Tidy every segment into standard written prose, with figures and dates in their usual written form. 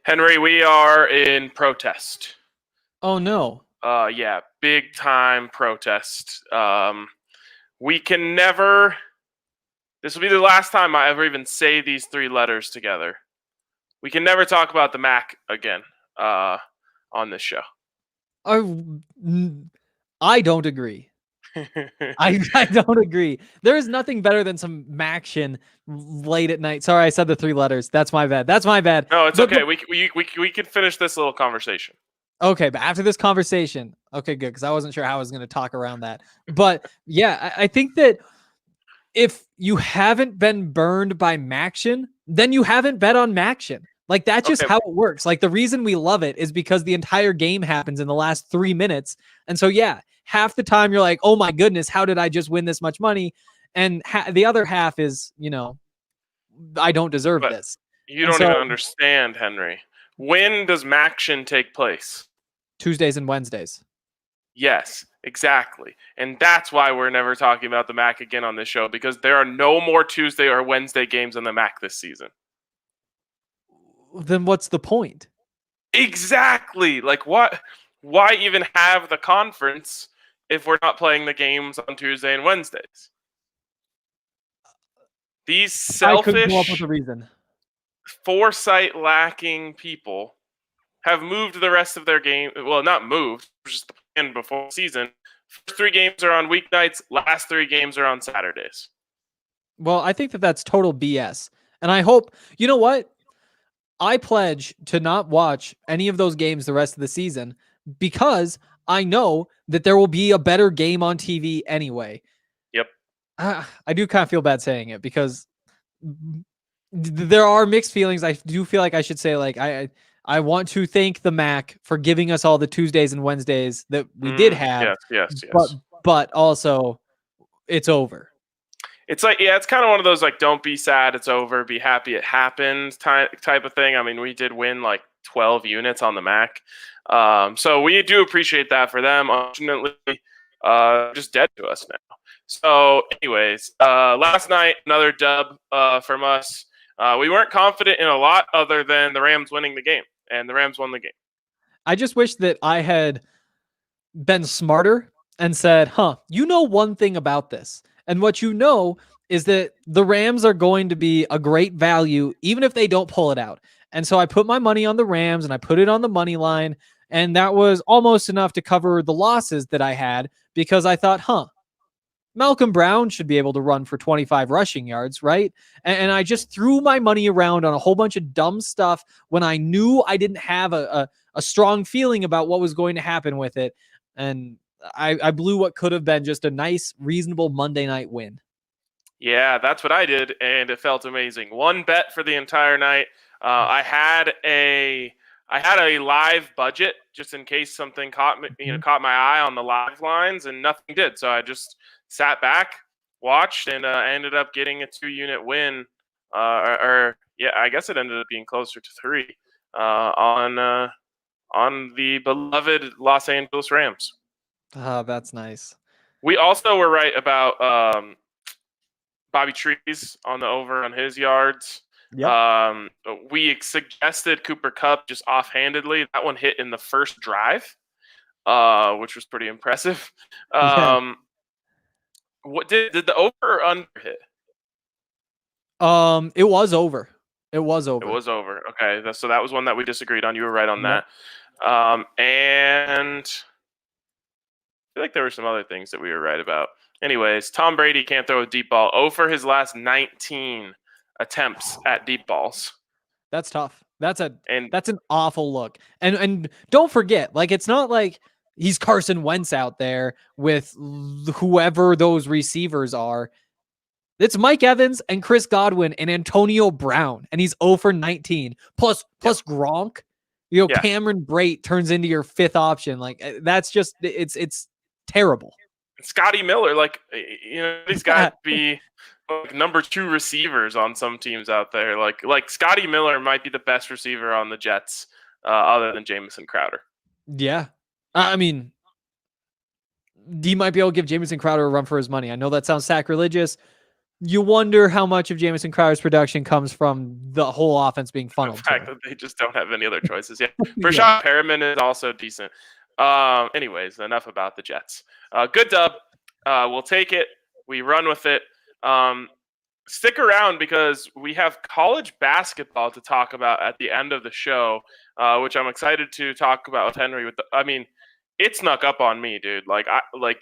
Henry, we are in protest. Oh no. Yeah, big time protest. We can never. This will be the last time I ever even say these three letters together. We can never talk about the Mac again on this show. I don't agree. I don't agree. There is nothing better than some Maction late at night. Sorry, I said the three letters. That's my bad. No, it's okay. We can finish this little conversation. Okay, but after this conversation, okay, good, because I wasn't sure how I was going to talk around that. But yeah, I think that if you haven't been burned by Maction, then you haven't bet on Maction. Like, that's just how it works. Like, the reason we love it is because the entire game happens in the last 3 minutes. And so, yeah, half the time you're like, oh my goodness, how did I just win this much money? And the other half is, I don't deserve this. You don't even understand, Henry. When does Maction take place? Tuesdays and Wednesdays. Yes, exactly. And that's why we're never talking about the Mac again on this show, because there are no more Tuesday or Wednesday games on the Mac this season. Then what's the point? Exactly. Like, what? Why even have the conference if we're not playing the games on Tuesday and Wednesdays? These selfish, I could come up with a reason. Foresight lacking people have moved the rest of their game. Well, not moved, just the plan before the season. First 3 games are on weeknights. Last 3 games are on Saturdays. Well, I think that that's total BS. And I hope, you know what? I pledge to not watch any of those games the rest of the season because I know that there will be a better game on TV anyway. Yep. I do kind of feel bad saying it because there are mixed feelings. I do feel like I should say, like, I want to thank the Mac for giving us all the Tuesdays and Wednesdays that we did have. Yes. But also, it's over. It's like, yeah, it's kind of one of those, like, don't be sad, it's over, be happy it happened type of thing. I mean, we did win like 12 units on the Mac. So we do appreciate that for them. Unfortunately, just dead to us now. So anyways, last night, another dub from us. We weren't confident in a lot other than the Rams winning the game, and the Rams won the game. I just wish that I had been smarter and said, you know one thing about this. And what you know is that the Rams are going to be a great value, even if they don't pull it out. And so I put my money on the Rams and I put it on the money line. And that was almost enough to cover the losses that I had because I thought, Malcolm Brown should be able to run for 25 rushing yards, right? And I just threw my money around on a whole bunch of dumb stuff when I knew I didn't have a strong feeling about what was going to happen with it. And I blew what could have been just a nice, reasonable Monday night win. Yeah, that's what I did, and it felt amazing. 1 bet for the entire night. I had a live budget just in case something caught my eye on the live lines, and nothing did. So I just sat back, watched, and ended up getting a 2-unit win. I guess it ended up being closer to 3 on the beloved Los Angeles Rams. That's nice. We also were right about Bobby Trees on the over on his yards. Yep. We suggested Cooper Kupp just offhandedly. That one hit in the first drive, which was pretty impressive. What did the over or under hit? It was over. It was over. Okay, so that was one that we disagreed on. You were right on that. And I feel like there were some other things that we were right about. Anyways, Tom Brady can't throw a deep ball. 0 for his last 19 attempts at deep balls. That's tough. That's an awful look. And don't forget, like, it's not like he's Carson Wentz out there with whoever those receivers are. It's Mike Evans and Chris Godwin and Antonio Brown, and he's 0 for 19 plus Gronk. Cameron Brate turns into your 5th option. Like, that's just it's terrible. Scotty Miller, like, these guys be like number 2 receivers on some teams out there. Like Scotty Miller might be the best receiver on the Jets, other than Jamison Crowder. Yeah, I mean, he might be able to give Jamison Crowder a run for his money. I know that sounds sacrilegious, you wonder how much of Jamison Crowder's production comes from the whole offense being The funneled to fact him. that they just don't have any other choices. Yeah, Yeah. Prashad Perriman is also decent. Anyways, enough about the Jets. Good dub. We'll take it. We run with it. Stick around because we have college basketball to talk about at the end of the show, which I'm excited to talk about with Henry. It snuck up on me, dude. Like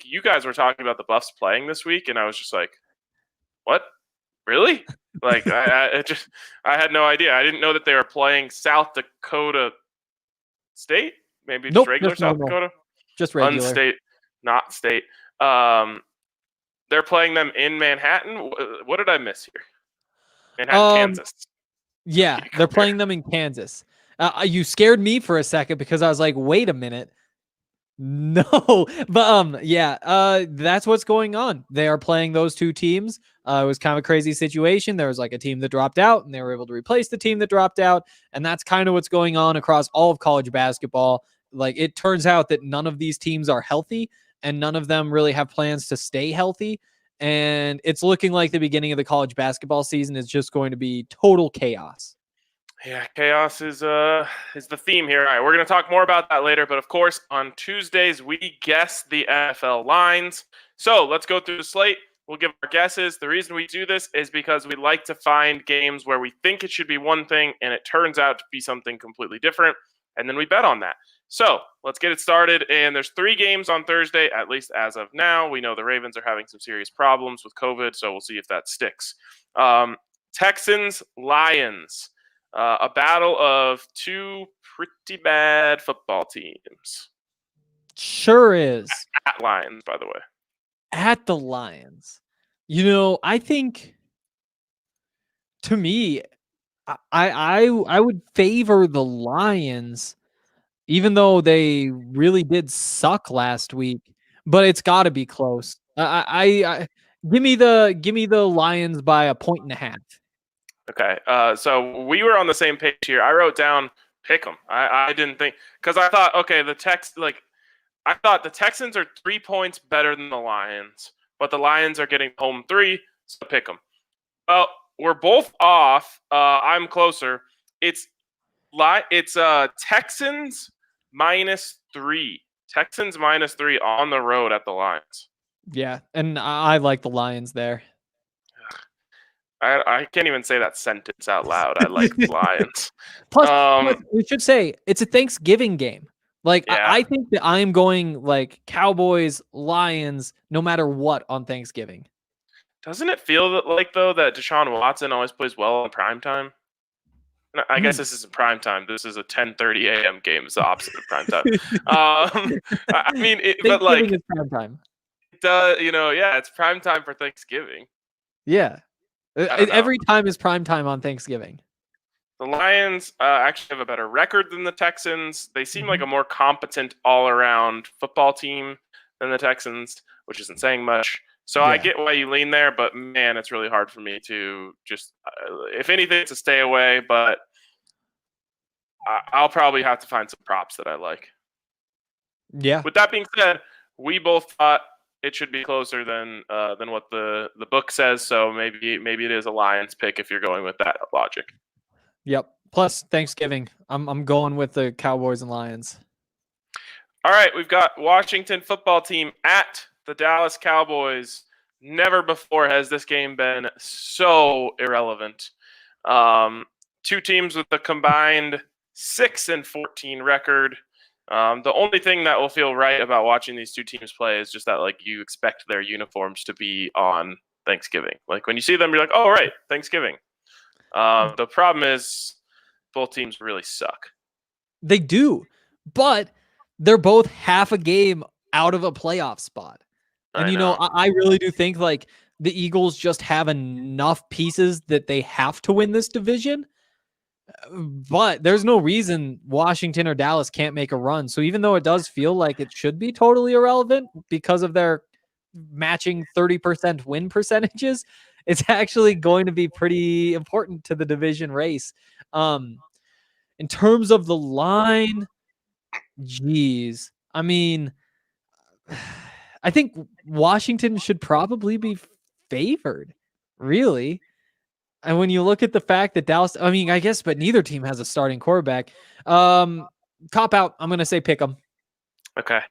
you guys were talking about the Buffs playing this week, and I was just like, what? Really? Like I had no idea. I didn't know that they were playing South Dakota State. Maybe just Nope, regular just South normal. Dakota. Just regular. Unstate, not state. They're playing them in Manhattan. What did I miss here? Manhattan, Kansas. Yeah, they're playing them in Kansas. You scared me for a second because I was like, wait a minute. No, but yeah, that's what's going on. They are playing those two teams. It was kind of a crazy situation. There was like a team that dropped out, and they were able to replace the team that dropped out, and that's kind of what's going on across all of college basketball. Like it turns out that none of these teams are healthy, and none of them really have plans to stay healthy. And it's looking like the beginning of the college basketball season is just going to be total chaos. Yeah, chaos is the theme here. All right, we're going to talk more about that later. But of course, on Tuesdays, we guess the NFL lines. So let's go through the slate. We'll give our guesses. The reason we do this is because we like to find games where we think it should be one thing and it turns out to be something completely different. And then we bet on that. So let's get it started. And there's 3 games on Thursday, at least as of now. We know the Ravens are having some serious problems with COVID, so we'll see if that sticks. Texans, Lions. A battle of 2 pretty bad football teams. Sure is. At Lions, by the way. At the Lions. You know, I think to me, I would favor the Lions, even though they really did suck last week. But it's got to be close. I give me the Lions by 1.5. Okay, so we were on the same page here. I wrote down pick 'em. I didn't think because I thought okay, I thought the Texans are 3 points better than the Lions, but the Lions are getting home 3, so pick 'em. Well, we're both off. I'm closer. It's Texans -3. Texans -3 on the road at the Lions. Yeah, and I like the Lions there. I can't even say that sentence out loud. I like the Lions. Plus, we should say it's a Thanksgiving game. Like Yeah. I think that I'm going like Cowboys, Lions, no matter what on Thanksgiving. Doesn't it feel like though that Deshaun Watson always plays well in prime time? I guess this isn't prime time. This is a 10:30 a.m. game. It's the opposite of prime time. I mean, but like is prime time. it does, yeah, it's prime time for Thanksgiving. Yeah, every time is prime time on Thanksgiving. The Lions actually have a better record than the Texans. They seem like a more competent all-around football team than the Texans, which isn't saying much. So I get why you lean there, but man, it's really hard for me to just, if anything, to stay away. But I'll probably have to find some props that I like. Yeah. With that being said, we both thought it should be closer than what the book says. So maybe it is a Lions pick if you're going with that logic. Yep. Plus Thanksgiving. I'm going with the Cowboys and Lions. All right, we've got Washington football team at the Dallas Cowboys. Never before has this game been so irrelevant. 2 teams with a combined 6-14 record. The only thing that will feel right about watching these 2 teams play is just that like you expect their uniforms to be on Thanksgiving. Like when you see them, you're like, oh right, Thanksgiving. The problem is both teams really suck. They do, but they're both half a game out of a playoff spot. And I really do think like the Eagles just have enough pieces that they have to win this division. But there's no reason Washington or Dallas can't make a run. So even though it does feel like it should be totally irrelevant because of their matching 30% win percentages, it's actually going to be pretty important to the division race. In terms of the line, geez, I mean, I think Washington should probably be favored. Really? And when you look at the fact that Dallas, I mean, I guess, but neither team has a starting quarterback. Cop out. I'm going to say pick them. Okay.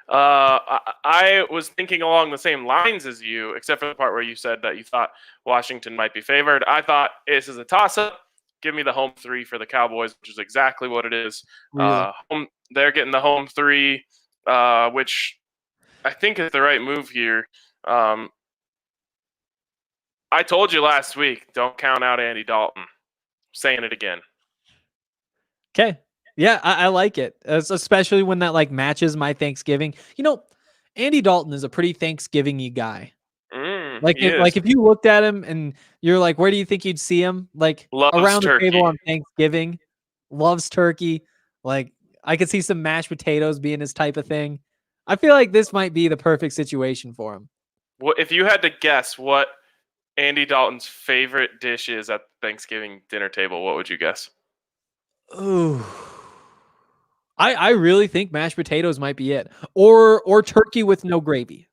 I was thinking along the same lines as you, except for the part where you said that you thought Washington might be favored. I thought this is a toss-up. Give me the home 3 for the Cowboys, which is exactly what it is. Really? They're getting the home 3, which I think is the right move here. I told you last week, don't count out Andy Dalton. Saying it again. Okay. Yeah, I like it, especially when that like matches my Thanksgiving. Andy Dalton is a pretty Thanksgiving-y guy. He is. If you looked at him and you're like, where do you think you'd see him? Like Loves around the table turkey. on Thanksgiving, loves turkey. Like I could see some mashed potatoes being his type of thing. I feel like this might be the perfect situation for him. Well, if you had to guess what Andy Dalton's favorite dish is at the Thanksgiving dinner table, what would you guess? Ooh. I really think mashed potatoes might be it. Or turkey with no gravy.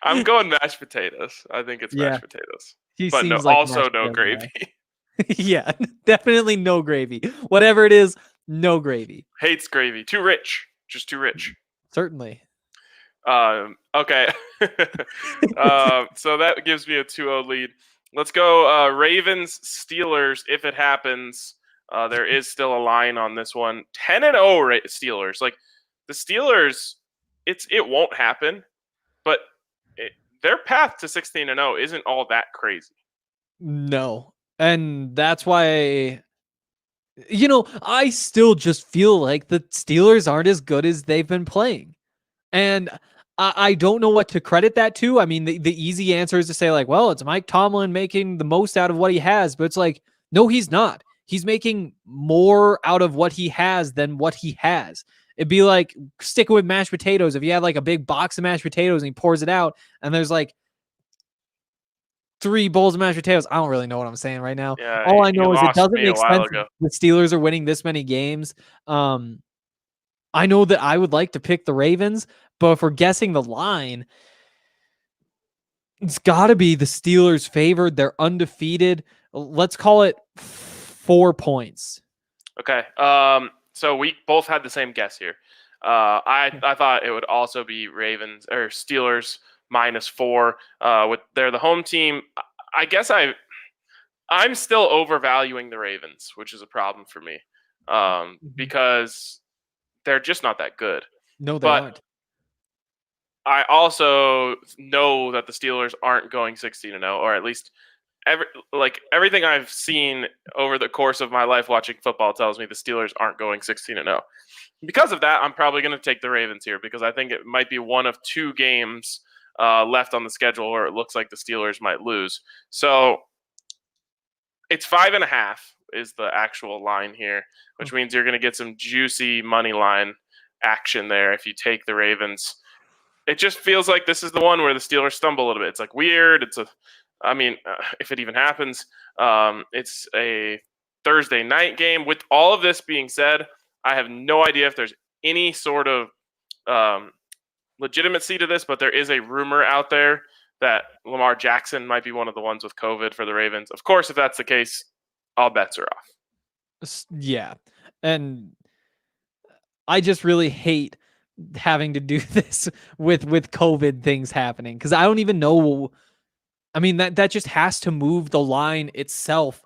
I'm going mashed potatoes. I think it's mashed potatoes. He But no, seems like a also mashed no potato gravy. guy. Yeah, definitely no gravy. Whatever it is, no gravy. Hates gravy. Too rich. Just too rich. Certainly. Okay. So that gives me a 2-0 lead. Let's go Ravens Steelers if it happens. There is still a line on this one. 10-0 Steelers. Like the Steelers, it won't happen, but their path to 16-0 isn't all that crazy. No. And that's why I still just feel like the Steelers aren't as good as they've been playing. And I don't know what to credit that to. I mean, the easy answer is to say, like, well, it's Mike Tomlin making the most out of what he has. But it's like, no, he's not. He's making more out of what he has than what he has. It'd be like sticking with mashed potatoes. If you have like a big box of mashed potatoes and he pours it out and there's like 3 bowls of mashed potatoes. I don't really know what I'm saying right now. Yeah, All I you know is it lost doesn't me a make while sense ago. the Steelers are winning this many games. I know that I would like to pick the Ravens, but if we're guessing the line, it's got to be the Steelers favored. They're undefeated. Let's call it 4 points. Okay. So we both had the same guess here. I thought it would also be Ravens or Steelers -4. They're the home team. I guess I'm still overvaluing the Ravens, which is a problem for me, because they're just not that good. No, they But aren't. I also know that the Steelers aren't going 16-0, or at least everything I've seen over the course of my life watching football tells me the Steelers aren't going 16-0. Because of that, I'm probably going to take the Ravens here because I think it might be one of 2 games left on the schedule where it looks like the Steelers might lose. So it's 5.5 is the actual line here, which means you're going to get some juicy money line action there if you take the Ravens. It just feels like this is the one where the Steelers stumble a little bit. It's like weird. If it even happens, it's a Thursday night game. With all of this being said, I have no idea if there's any sort of legitimacy to this, but there is a rumor out there that Lamar Jackson might be one of the ones with COVID for the Ravens. Of course, if that's the case, all bets are off. Yeah. And I just really hate having to do this with COVID things happening because I don't even know. I mean, that just has to move the line itself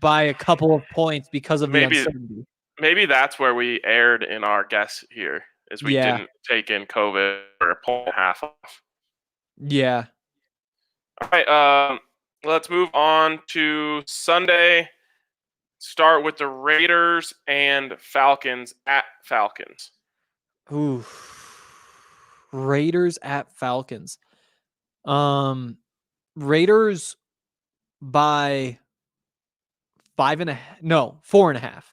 by a couple of points because of the uncertainty. Maybe that's where we erred in our guess here, is we didn't take in COVID or a point and a half off. Yeah. All right, let's move on to Sunday. Start with the Raiders and Falcons at Falcons. Ooh. Raiders at Falcons. Raiders by 4.5.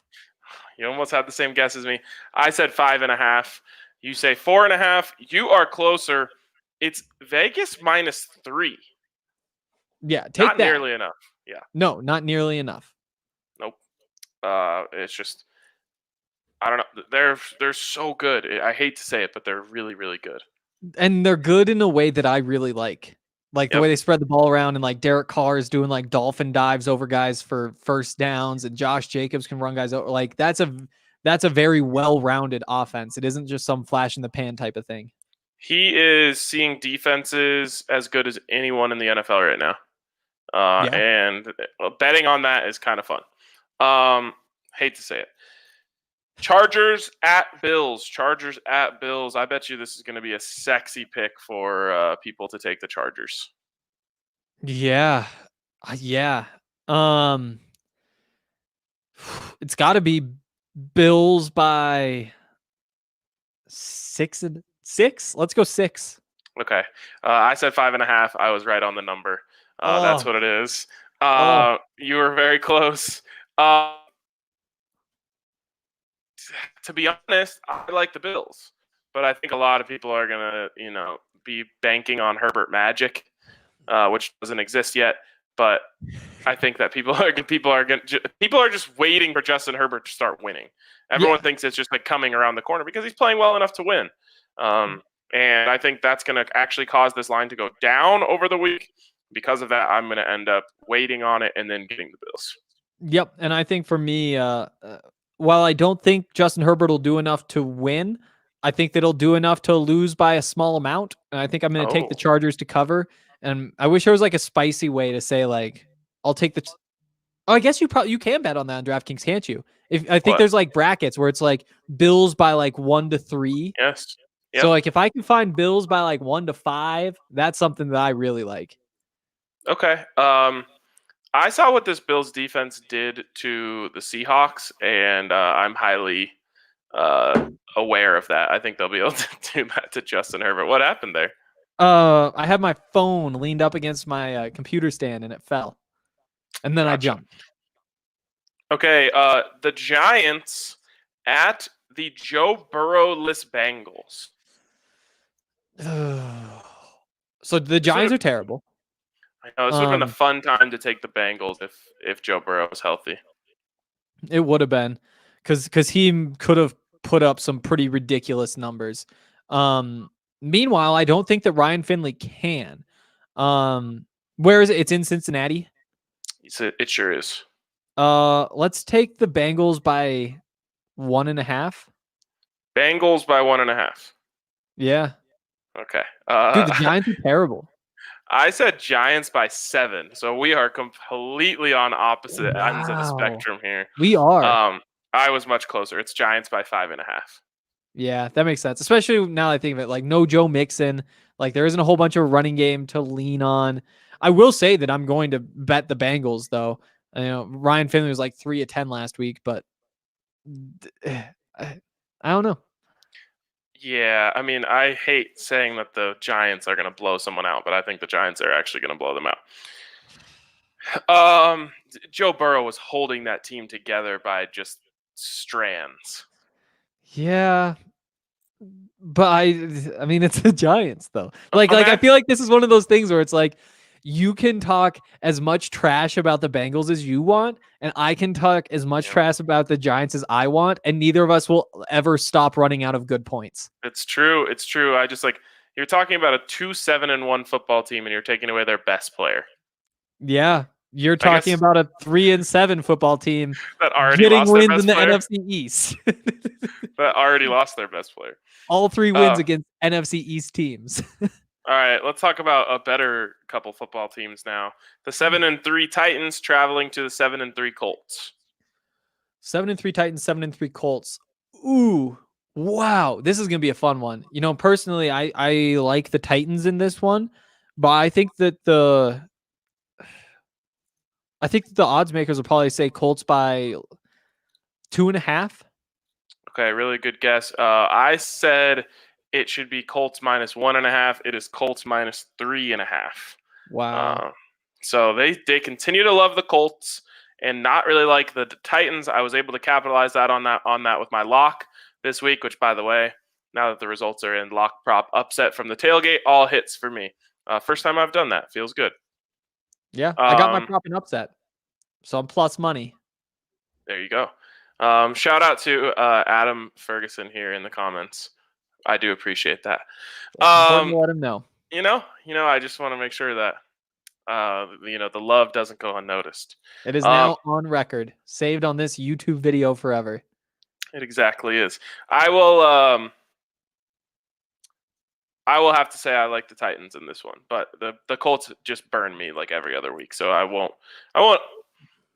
You almost had the same guess as me. I said 5.5. You say 4.5. You are closer. It's Vegas -3. Yeah, take not that. Nearly enough. Yeah. No, not nearly enough. Nope. It's just I don't know. They're so good. I hate to say it, but they're really, really good. And they're good in a way that I really like. Like the Yep. way they spread the ball around, and like Derek Carr is doing like dolphin dives over guys for first downs, and Josh Jacobs can run guys over. Like that's a very well-rounded offense. It isn't just some flash in the pan type of thing. He is seeing defenses as good as anyone in the NFL right now. Yeah. And betting on that is kind of fun. Hate to say it. Chargers at Bills. Chargers at Bills. I bet you this is going to be a sexy pick for people to take the Chargers. Yeah. Yeah. Um it's got to be Bills by 6. Let's go 6. Okay. I said 5.5. I was right on the number. That's Oh. what it is. Oh. You were very close. To be honest, I like the Bills, but I think a lot of people are gonna, be banking on Herbert magic, which doesn't exist yet. But I think that people are just waiting for Justin Herbert to start winning. Everyone thinks it's just like coming around the corner because he's playing well enough to win. And I think that's going to actually cause this line to go down over the week. Because of that, I'm going to end up waiting on it and then getting the Bills. Yep, and I think for me, while I don't think Justin Herbert will do enough to win, I think that he'll do enough to lose by a small amount. And I think I'm going to take the Chargers to cover. And I wish there was like a spicy way to say like, I'll take the. Oh, I guess you can bet on that on DraftKings, can't you? I think there's like brackets where it's like Bills by like 1 to 3. Yes. Yep. So like if I can find Bills by like 1 to 5, that's something that I really like. Okay. I saw what this Bills defense did to the Seahawks, and I'm highly aware of that. I think they'll be able to do that to Justin Herbert. What happened there? I had my phone leaned up against my computer stand and it fell. And then I jumped. Okay, the Giants at the Joe Burrow-less Bengals. So the Giants are terrible. I know this would have been a fun time to take the Bengals if Joe Burrow was healthy. It would have been, because he could have put up some pretty ridiculous numbers. Meanwhile, I don't think that Ryan Finley can. Where is it? It's in Cincinnati. It sure is. Let's take the Bengals by 1.5. Bengals by 1.5. Yeah. Okay. Dude, the Giants are terrible. I said Giants by 7, so we are completely on opposite ends of the spectrum here. We are. I was much closer. It's Giants by 5.5. Yeah, that makes sense. Especially now I think of it, like no Joe Mixon. Like there isn't a whole bunch of running game to lean on. I will say that I'm going to bet the Bengals though. Ryan Finley was like 3 of 10 last week, but I don't know. Yeah, I mean, I hate saying that the Giants are going to blow someone out, but I think the Giants are actually going to blow them out. Joe Burrow was holding that team together by just strands. Yeah, but I mean, it's the Giants though. Like I feel like this is one of those things where it's like you can talk as much trash about the Bengals as you want, and I can talk as much trash about the Giants as I want, and neither of us will ever stop running out of good points. It's true. It's true. I just you're talking about a 2-7-1 football team, and you're taking away their best player. Yeah, you're talking about a 3-7 football team that already getting lost wins in the player. NFC East. That already lost their best player. All 3 wins against NFC East teams. All right, let's talk about a better couple football teams now. The 7-3 Titans traveling to the 7-3 Colts. 7-3 Titans, 7-3 Colts. Ooh, wow. This is going to be a fun one. Personally, I like the Titans in this one, but I think that the odds makers will probably say Colts by 2.5. Okay, really good guess. I said it should be Colts minus 1.5. It is Colts minus 3.5. Wow. So they continue to love the Colts and not really like the Titans. I was able to capitalize on that with my lock this week, which, by the way, now that the results are in, lock prop upset from the tailgate, all hits for me. First time I've done that. Feels good. Yeah, I got my prop in upset, so I'm plus money. There you go. Shout out to Adam Ferguson here in the comments. I do appreciate that. It's important to let him know. I just want to make sure that the love doesn't go unnoticed. It is now on record, saved on this YouTube video forever. It exactly is. I will have to say I like the Titans in this one, but the Colts just burn me like every other week, so I won't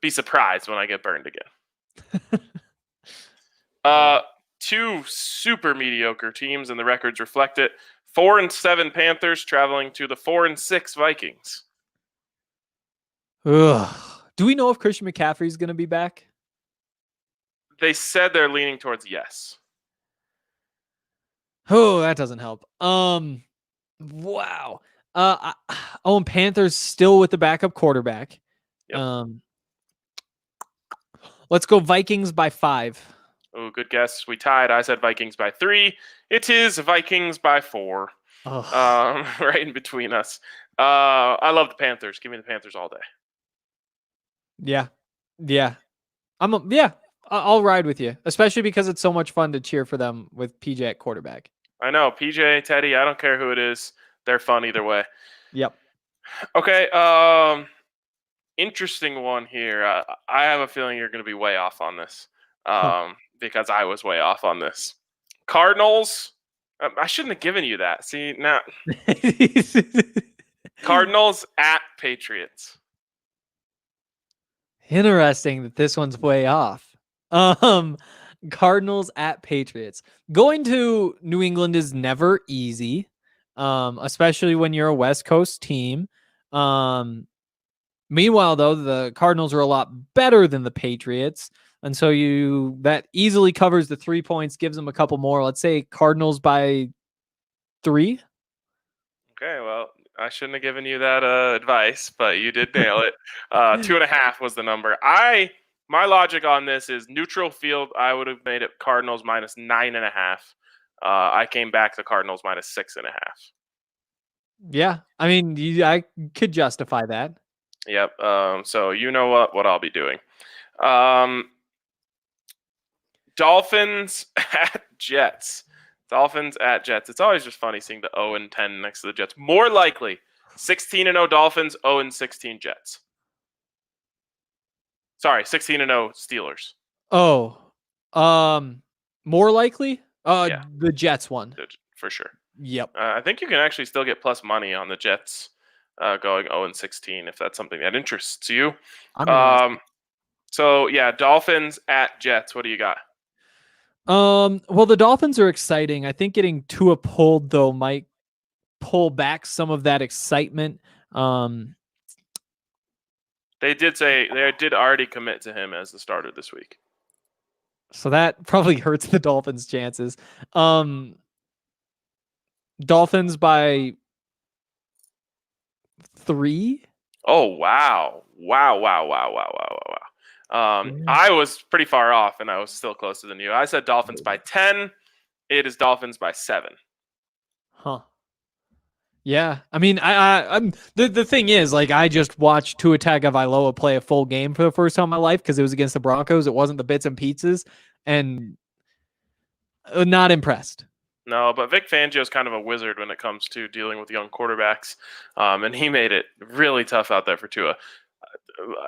be surprised when I get burned again. Two super mediocre teams, and the records reflect it. 4-7 Panthers traveling to the 4-6 Vikings. Ugh. Do we know if Christian McCaffrey is going to be back? They said they're leaning towards yes. Oh, that doesn't help. Wow. And Panthers still with the backup quarterback. Yep. Let's go Vikings by 5. Oh, good guess. We tied. I said Vikings by 3. It is Vikings by 4. Right in between us. I love the Panthers. Give me the Panthers all day. Yeah. I'll ride with you, especially because it's so much fun to cheer for them with PJ at quarterback. I know. PJ, Teddy, I don't care who it is. They're fun either way. Yep. Okay. Interesting one here. I have a feeling you're going to be way off on this because I was way off on this. Cardinals. I shouldn't have given you that. See, now. Cardinals at Patriots. Interesting that this one's way off. Cardinals at Patriots. Going to New England is never easy, especially when you're a West Coast team. Meanwhile, though, the Cardinals are a lot better than the Patriots. And so that easily covers the 3 points, gives them a couple more. Let's say Cardinals by 3. Okay, well, I shouldn't have given you that advice, but you did nail it. 2.5 was the number. My logic on this is neutral field. I would have made it Cardinals minus 9.5. I came back to Cardinals minus 6.5. Yeah, I mean, I could justify that. Yep. So you know what I'll be doing. Dolphins at Jets. Dolphins at Jets. It's always just funny seeing the 0-10 next to the Jets. More likely, 16-0 Dolphins, 0-16 Jets. Sorry, 16-0 Steelers. Oh, more likely? Yeah. The Jets one. For sure. Yep. I think you can actually still get plus money on the Jets going 0-16 if that's something that interests you. So, yeah, Dolphins at Jets. What do you got? Well, the Dolphins are exciting. I think getting Tua pulled, though, might pull back some of that excitement. They did say they did already commit to him as the starter this week. So that probably hurts the Dolphins' chances. Dolphins by 3. Oh, wow. I was pretty far off, and I was still closer than you. I said Dolphins by 10. It is Dolphins by 7. Huh. Yeah. I mean, I'm the thing is, like, I just watched Tua Tagovailoa play a full game for the first time in my life because it was against the Broncos. It wasn't the bits and pizzas, and not impressed. No, but Vic Fangio's kind of a wizard when it comes to dealing with young quarterbacks, and he made it really tough out there for Tua.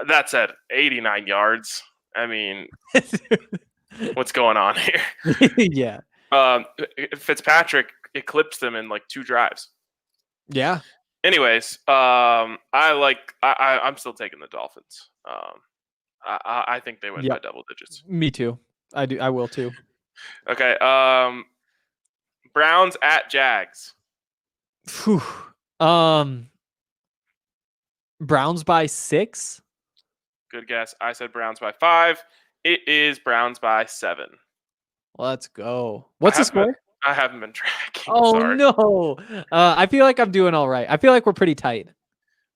That said, 89 yards. I mean, what's going on here? Yeah. Fitzpatrick eclipsed him in like 2 drives. Yeah. Anyways, I'm still taking the Dolphins. I think they win by double digits. Me too. I will too. Okay. Browns at Jags. Whew. Browns by 6. Good guess. I said Browns by 5. It is Browns by 7. Let's go. What's the score? I haven't been tracking. Oh, sorry. No. I feel like I'm doing all right. I feel like we're pretty tight.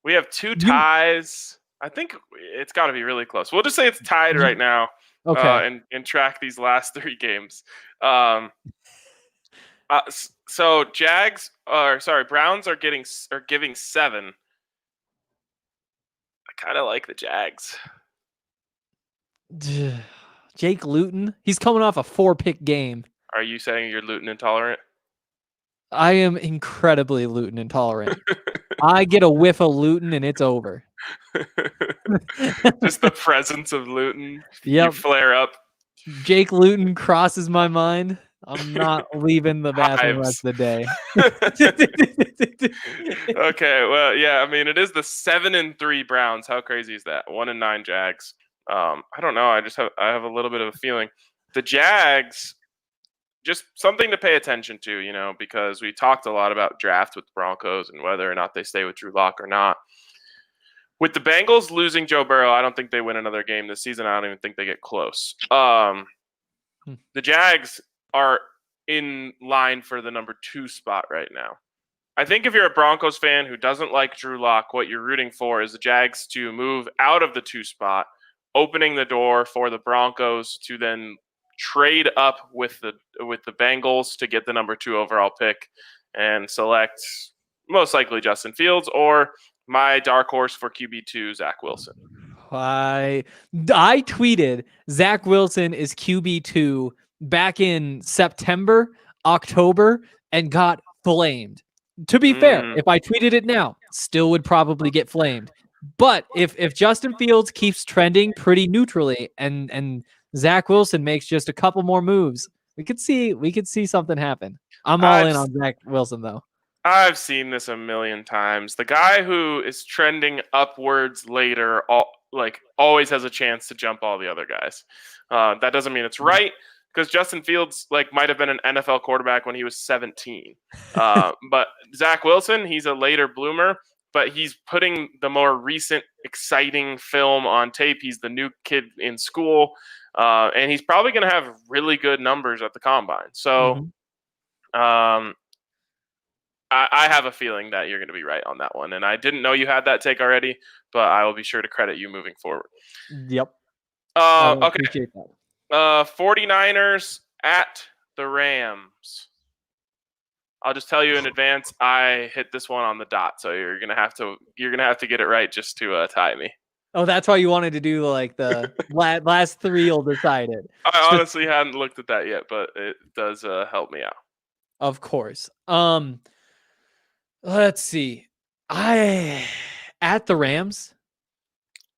We have 2 ties. I think it's got to be really close. We'll just say it's tied right now. Okay. And track these last 3 games. So Browns are giving 7. I kind of like the Jags. Jake Luton. He's coming off a 4-pick game. Are you saying you're Luton intolerant? I am incredibly gluten intolerant. I get a whiff of gluten and it's over. Just the presence of Luton, you Yep. flare up. Jake Luton crosses my mind. I'm not leaving the bathroom the rest Hives. of the day. Okay, well, yeah, I mean, it is the 7-3 Browns. How crazy is that? 1-9 Jags. I don't know. I have a little bit of a feeling. The Jags, just something to pay attention to, because we talked a lot about draft with the Broncos and whether or not they stay with Drew Lock or not. With the Bengals losing Joe Burrow, I don't think they win another game this season. I don't even think they get close. The Jags are in line for the number 2 spot right now. I think if you're a Broncos fan who doesn't like Drew Lock, what you're rooting for is the Jags to move out of the 2 spot, opening the door for the Broncos to then trade up with the Bengals to get the number 2 overall pick and select most likely Justin Fields or my dark horse for QB2, Zach Wilson. I tweeted Zach Wilson is QB2 back in September, October, and got flamed. To be fair, if I tweeted it now, still would probably get flamed. But if Justin Fields keeps trending pretty neutrally and Zach Wilson makes just a couple more moves, we could see something happen. I'm all in on Zach Wilson though. I've seen this a million times. The guy who is trending upwards later, always has a chance to jump all the other guys. That doesn't mean it's right, because Justin Fields might have been an NFL quarterback when he was 17. But Zach Wilson, he's a later bloomer, but he's putting the more recent, exciting film on tape. He's the new kid in school, and he's probably going to have really good numbers at the combine. So I have a feeling that you're going to be right on that one. And I didn't know you had that take already, but I will be sure to credit you moving forward. Yep. Okay. Appreciate that. 49ers at the Rams. I'll just tell you in advance, I hit this one on the dot, so you're gonna have to get it right just to tie me. Oh, that's why you wanted to do like the last 3 will decide it. I honestly hadn't looked at that yet, but it does help me out. Of course. Let's see. At the Rams.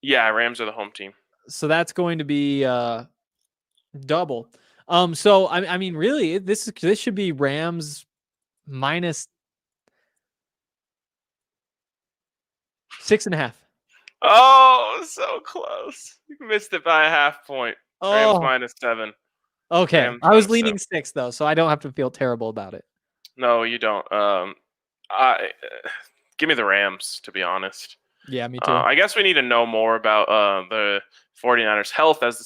Yeah, Rams are the home team. So that's going to be double. So I mean, really, this should be Rams minus 6.5. Oh, so close. You missed it by a half point. Rams minus 7. Okay. Rams I was leaning 6 though, so I don't have to feel terrible about it. No, you don't. Give me the Rams, to be honest. Yeah, me too. I guess we need to know more about the 49ers' health as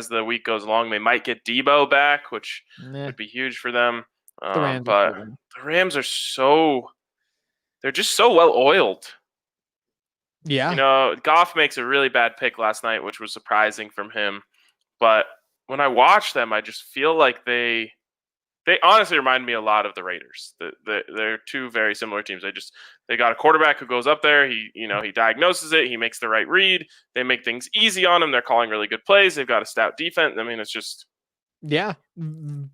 the week goes along. They might get Debo back, which would be huge for them. But the Rams are they're just so well oiled. Yeah. Goff makes a really bad pick last night, which was surprising from him. But when I watch them, I just feel like they honestly remind me a lot of the Raiders. They're 2 very similar teams. They got a quarterback who goes up there. He diagnoses it. He makes the right read. They make things easy on him. They're calling really good plays. They've got a stout defense. I mean, it's just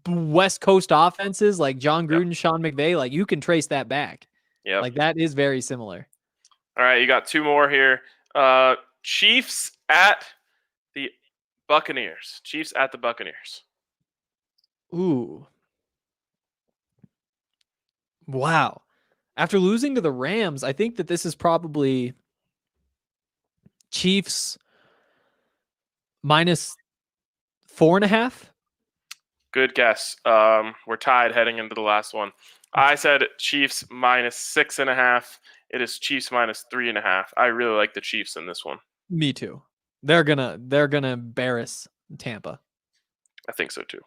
West Coast offenses like John Gruden, Sean McVay. Like you can trace that back. Yeah, like that is very similar. All right, you got 2 more here. Chiefs at the Buccaneers. Chiefs at the Buccaneers. Ooh. Wow. After losing to the Rams, I think that this is probably Chiefs minus 4.5. Good guess. We're tied heading into the last one. I said Chiefs minus 6.5. It is Chiefs minus 3.5. I really like the Chiefs in this one. Me too. They're gonna embarrass Tampa. I think so too.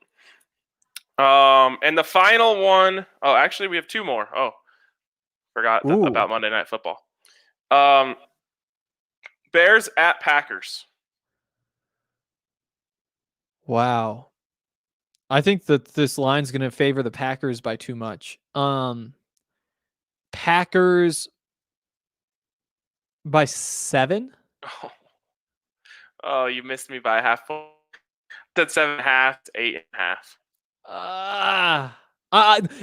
And the final one. Oh, actually, we have 2 more. Oh, forgot about Monday Night Football. Bears at Packers. Wow. I think that this line's going to favor the Packers by too much. Packers by 7. Oh, you missed me by a half point. That's 7.5 to 8.5.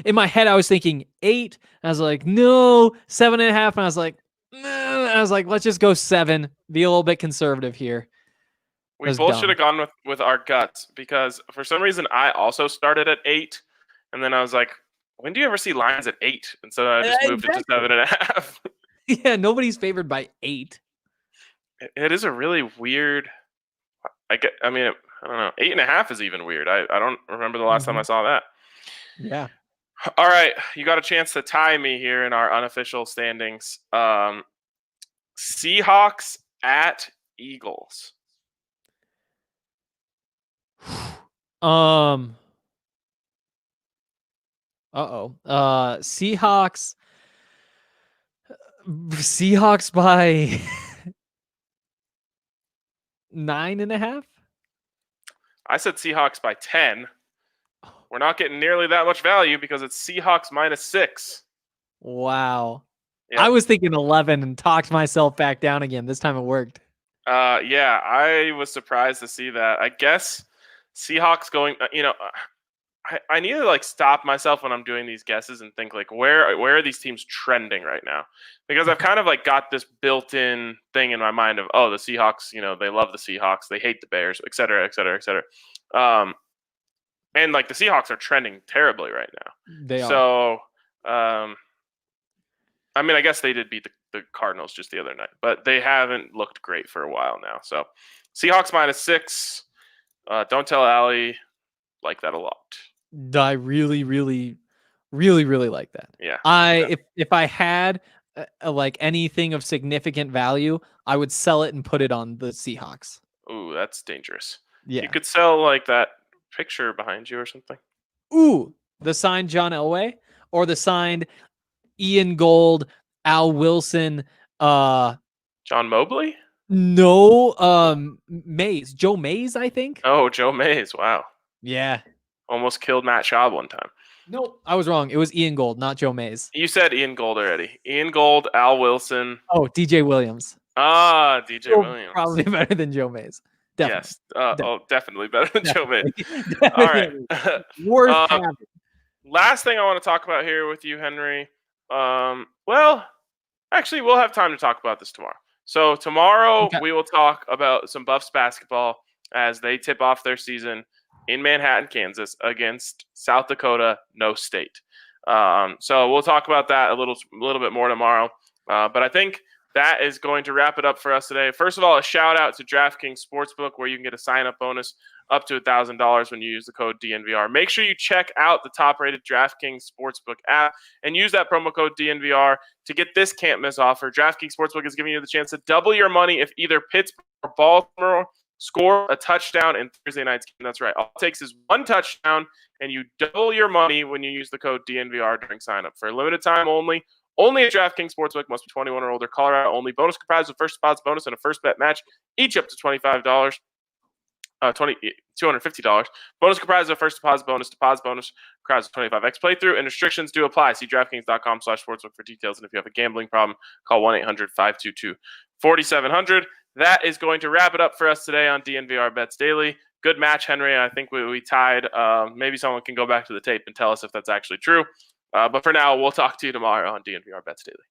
In my head, I was thinking 8. I was like, no, 7.5. And I was like, let's just go 7. Be a little bit conservative here. We both should have gone with our guts because for some reason I also started at 8, and then I was like, when do you ever see lines at 8? And so I just moved it to 7.5. Yeah, nobody's favored by 8. It is a really weird. I don't know. 8.5 is even weird. I don't remember the last time I saw that. Yeah. All right, you got a chance to tie me here in our unofficial standings. Seahawks at Eagles. Seahawks by 9.5. I said Seahawks by 10. We're not getting nearly that much value because it's Seahawks -6. Wow. Yep. I was thinking 11 and talked myself back down again. This time it worked. Yeah, I was surprised to see that. I guess Seahawks going, I need to like stop myself when I'm doing these guesses and think like where are these teams trending right now? Because I've kind of like got this built-in thing in my mind of the Seahawks, they love the Seahawks, they hate the Bears, et cetera, et cetera, et cetera. And like the Seahawks are trending terribly right now. They are. So I guess they did beat the Cardinals just the other night, but they haven't looked great for a while now. So Seahawks -6. Don't tell Allie, like that a lot. I really, really, really, really like that. Yeah. If I had like anything of significant value, I would sell it and put it on the Seahawks. Ooh, that's dangerous. Yeah. You could sell like that picture behind you or something. Ooh, the signed John Elway or the signed Ian Gold, Al Wilson, John Mobley? No, Mays. Joe Mays, I think. Oh, Joe Mays. Wow. Yeah. Almost killed Matt Schaub one time. Nope, I was wrong. It was Ian Gold, not Joe Mays. You said Ian Gold already. Ian Gold, Al Wilson. Oh, DJ Williams. DJ Williams. Probably better than Joe Mays. Definitely. Yes. Definitely better than Joe Mays. All right. Worth having. Last thing I want to talk about here with you, Henry. Well, actually, we'll have time to talk about this tomorrow. So tomorrow we will talk about some Buffs basketball as they tip off their season in Manhattan, Kansas against South Dakota, no state. So we'll talk about that a little bit more tomorrow. But I think that is going to wrap it up for us today. First of all, a shout out to DraftKings Sportsbook where you can get a sign-up bonus up to $1,000 when you use the code DNVR. Make sure you check out the top-rated DraftKings Sportsbook app and use that promo code DNVR to get this can't-miss offer. DraftKings Sportsbook is giving you the chance to double your money if either Pittsburgh or Baltimore score a touchdown in Thursday night's game. That's right. All it takes is one touchdown, and you double your money when you use the code DNVR during sign-up. For a limited time only at DraftKings Sportsbook, must be 21 or older, Colorado only. Bonus comprised of first deposit bonus and a first bet match, each up to $25. $250. Bonus comprised of first deposit bonus comprised of 25x playthrough, and restrictions do apply. See DraftKings.com/sportsbook for details. And if you have a gambling problem, call 1-800-522-4700. That is going to wrap it up for us today on DNVR Bets Daily. Good match, Henry. I think we tied. Maybe someone can go back to the tape and tell us if that's actually true. But for now, we'll talk to you tomorrow on DNVR Bets Daily.